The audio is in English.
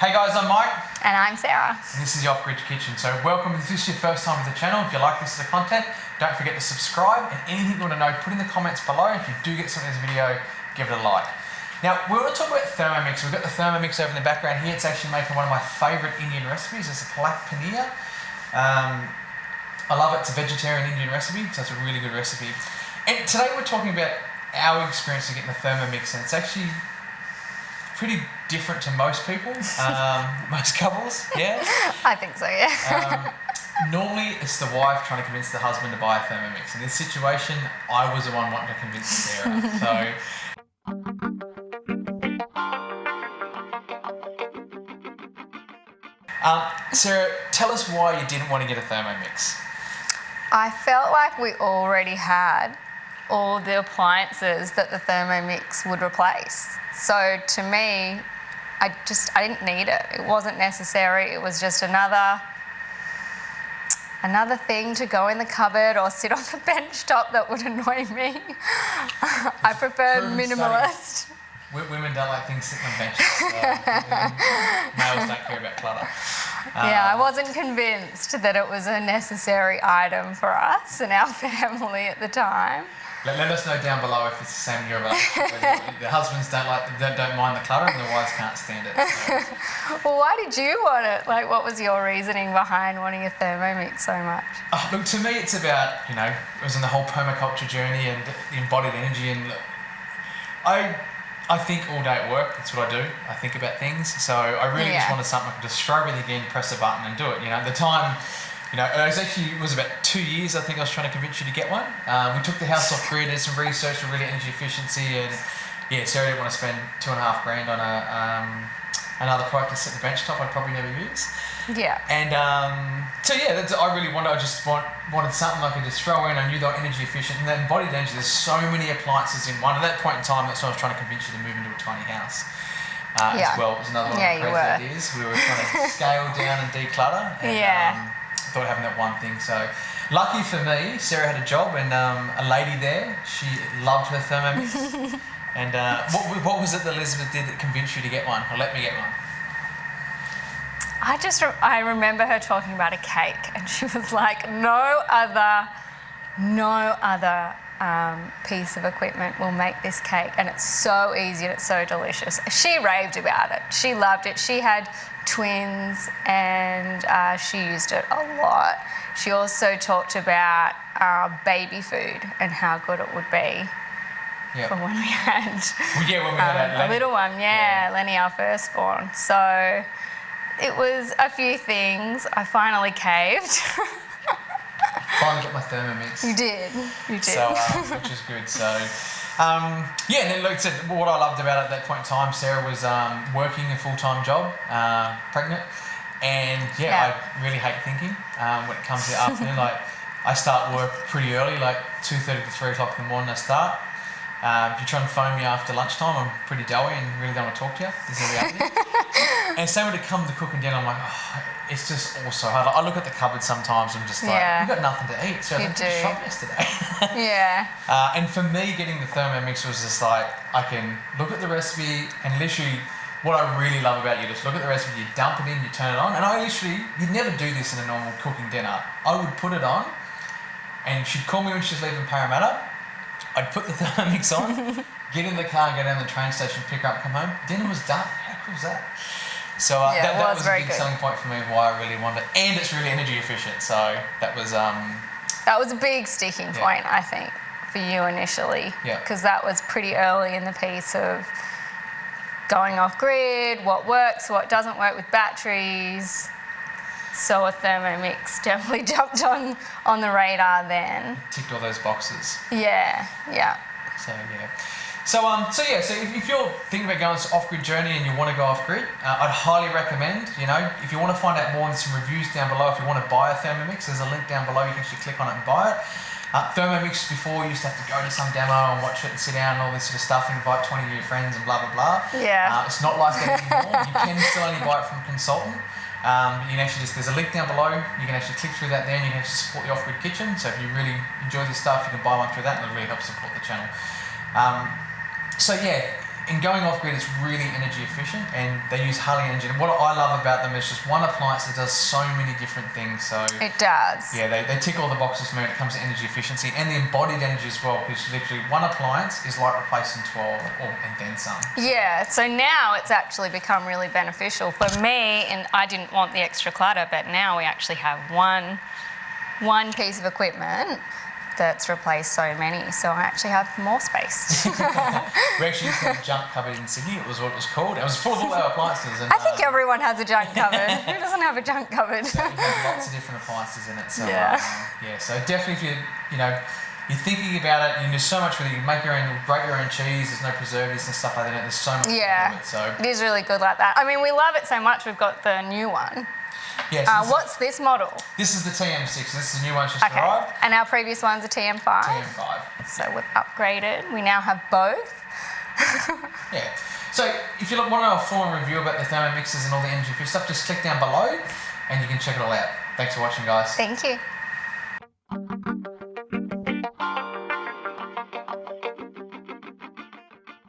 Hey guys, I'm Mike. And I'm Sarah. And this is the Off-Grid Kitchen. So welcome. If this is your first time with the channel, if you like this as a content, don't forget to subscribe. And anything you want to know, put in the comments below. If you do get something in this video, give it a like. Now, we want to talk about Thermomix. We've got the Thermomix over in the background here. It's actually making one of my favourite Indian recipes. It's a palak paneer. I love it. It's a vegetarian Indian recipe, so it's a really good recipe. And today we're talking about our experience of getting the Thermomix, and it's actually pretty different to most people, most couples, yeah? I think so, yeah. Normally, it's the wife trying to convince the husband to buy a Thermomix. In this situation, I was the one wanting to convince Sarah. Sarah, tell us why you didn't want to get a Thermomix. I felt like we already had all the appliances that the Thermomix would replace. So to me, I didn't need it. It wasn't necessary. It was just another thing to go in the cupboard or sit on the bench top that would annoy me. I prefer minimalist. Women don't like things sitting on benches. Males don't care about clutter. Yeah, I wasn't convinced that it was a necessary item for us and our family at the time. Let us know down below if it's the same in your relationship. The husbands don't mind the clutter and the wives can't stand it. So. Well, why did you want it? Like, what was your reasoning behind wanting a Thermomix so much? Oh, look, to me, it's about, it was in the whole permaculture journey and the embodied energy. And look, I think all day at work. That's what I do. I think about things. So I really just wanted something I could just throw everything in, press a button, and do it. At the time. It was about 2 years, I think I was trying to convince you to get one. We took the house off grid, did some research on really energy efficiency, and Sarah didn't want to spend $2,500 on another product to sit in the bench top I'd probably never use. Yeah. And I really wanted, wanted something I could just throw in. I knew they were energy efficient, and that embodied energy, there's so many appliances in one. At that point in time, that's when I was trying to convince you to move into a tiny house. As well, it was another one of the crazy ideas. We were trying to scale down and declutter. And, thought having that one thing. So lucky for me, Sarah had a job, and a lady there, she loved her Thermomix. And what was it that Elizabeth did that convinced you to get one, or let me get one? I remember her talking about a cake, and she was like, no other piece of equipment will make this cake, and it's so easy and it's so delicious. She raved about it. She loved it. She had twins, and she used it a lot. She also talked about baby food and how good it would be for when we had Lenny. the little one, Lenny, our firstborn. So it was a few things. I finally caved. Finally got my Thermomix. You did. So, which is good. So, and then like I said, what I loved about it at that point in time, Sarah was working a full-time job, pregnant, and I really hate thinking when it comes to the afternoon. Like, I start work pretty early, like 2:30 to 3 o'clock in the morning. I start. If you try and phone me after lunchtime, I'm pretty doughy and really don't want to talk to you. This is the reality. And same when it comes to cooking dinner, I'm like, it's just all so hard. Like, I look at the cupboard sometimes, I'm just like, you've got nothing to eat. So I went to the shop yesterday. And for me, getting the Thermomix was just like, I can look at the recipe and literally, what I really love about you, just look at the recipe, you dump it in, you turn it on. And you'd never do this in a normal cooking dinner. I would put it on, and she'd call me when she's leaving Parramatta. I'd put the Thermomix on, get in the car, go down to the train station, pick her up, come home. Dinner was done. How cool was that? So that was a big selling point for me, why I really wanted it. And it's really energy efficient, so that was... That was a big sticking point, I think, for you initially. Because that was pretty early in the piece of going off grid, what works, what doesn't work with batteries. So a Thermomix definitely jumped on the radar then. It ticked all those boxes. Yeah. So if you're thinking about going on this off-grid journey and you want to go off-grid, I'd highly recommend, if you want to find out more, there's some reviews down below. If you want to buy a Thermomix, there's a link down below. You can actually click on it and buy it. Thermomix before, you used to have to go to some demo and watch it and sit down and all this sort of stuff and invite 20 of your friends and blah, blah, blah. Yeah. It's not like that anymore. You can still only buy it from a consultant. You can actually there's a link down below. You can actually click through that there, and you can actually support the Off-Grid Kitchen. So if you really enjoy this stuff, you can buy one through that, and it'll really help support the channel. in going off grid, it's really energy efficient, and they use hardly energy. And what I love about them is just one appliance that does so many different things. So it does. Yeah, they tick all the boxes for me when it comes to energy efficiency and the embodied energy as well, because literally one appliance is like replacing 12 and then some. Yeah, so now it's actually become really beneficial for me, and I didn't want the extra clutter, but now we actually have one piece of equipment that's replaced so many, so I actually have more space. We actually used to have a junk cupboard in Sydney. It was what it was called. It was full of all our appliances. And, I think everyone has a junk cupboard. Who doesn't have a junk cupboard? So it had lots of different appliances in it. So Yeah. So definitely if you're thinking about it, and there's so much with it. You make grate your own cheese. There's no preservatives and stuff like that. There's so much to it. So it is really good like that. I mean, we love it so much. We've got the new one. Yes. What's this model? This is the TM6. This is the new one just arrived. And our previous one's a TM5. TM5. So we've upgraded. We now have both. Yeah. So if you want to know a full review about the Thermomixes and all the energy efficient stuff, just click down below and you can check it all out. Thanks for watching, guys. Thank you.